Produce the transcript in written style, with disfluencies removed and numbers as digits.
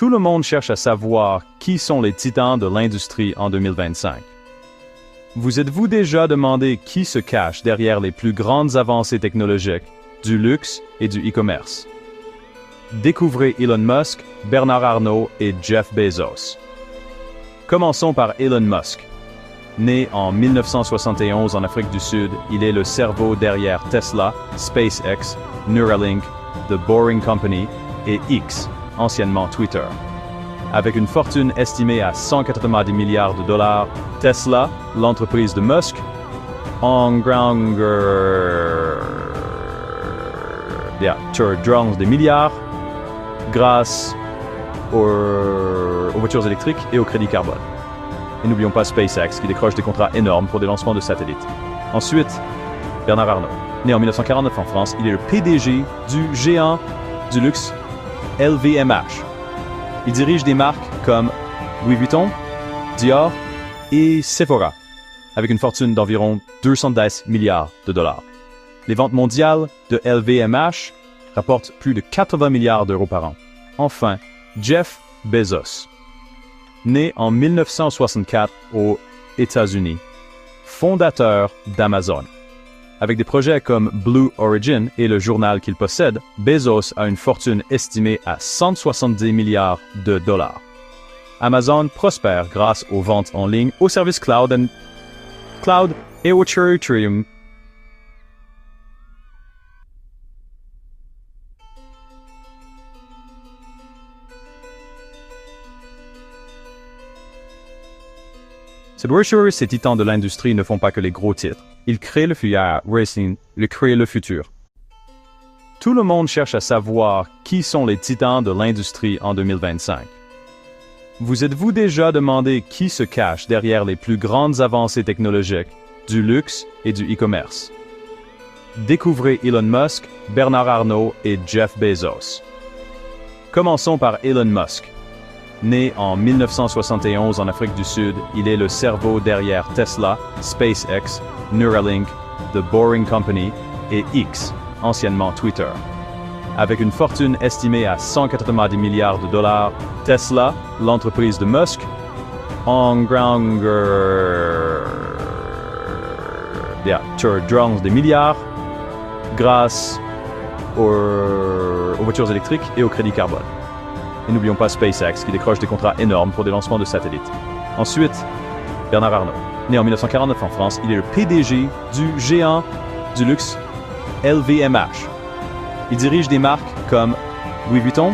Tout le monde cherche à savoir qui sont les titans de l'industrie en 2025. Vous êtes-vous déjà demandé qui se cache derrière les plus grandes avancées technologiques, du luxe et du e-commerce? Découvrez Elon Musk, Bernard Arnault et Jeff Bezos. Commençons par Elon Musk. Né en 1971 en Afrique du Sud, il est le cerveau derrière Tesla, SpaceX, Neuralink, The Boring Company et X, anciennement Twitter. Avec une fortune estimée à 190 milliards de dollars, Tesla, l'entreprise de Musk, engrange des milliards grâce aux voitures électriques et au crédit carbone. Et n'oublions pas SpaceX qui décroche des contrats énormes pour des lancements de satellites. Ensuite, Bernard Arnault. Né en 1949 en France, il est le PDG du géant du luxe LVMH. Il dirige des marques comme Louis Vuitton, Dior et Sephora, avec une fortune d'environ 210 milliards de dollars. Les ventes mondiales de LVMH rapportent plus de 80 milliards d'euros par an. Enfin, Jeff Bezos. Né en 1964 aux États-Unis, fondateur d'Amazon. Avec des projets comme Blue Origin et le journal qu'il possède, Bezos a une fortune estimée à 170 milliards de dollars. Amazon prospère grâce aux ventes en ligne, aux services cloud et au Ethereum. Cette brochure, ces titans de l'industrie ne font pas que les gros titres. Ils créent le futur, Racing, ils créent le futur. Tout le monde cherche à savoir qui sont les titans de l'industrie en 2025. Vous êtes-vous déjà demandé qui se cache derrière les plus grandes avancées technologiques, du luxe et du e-commerce? Découvrez Elon Musk, Bernard Arnault et Jeff Bezos. Commençons par Elon Musk. Né en 1971 en Afrique du Sud, il est le cerveau derrière Tesla, SpaceX, Neuralink, The Boring Company et X, anciennement Twitter. Avec une fortune estimée à 190 milliards de dollars, Tesla, l'entreprise de Musk, engrange des milliards grâce aux voitures électriques et au crédit carbone. Et n'oublions pas SpaceX qui décroche des contrats énormes pour des lancements de satellites. Ensuite, Bernard Arnault. Né en 1949 en France, il est le PDG du géant du luxe LVMH. Il dirige des marques comme Louis Vuitton,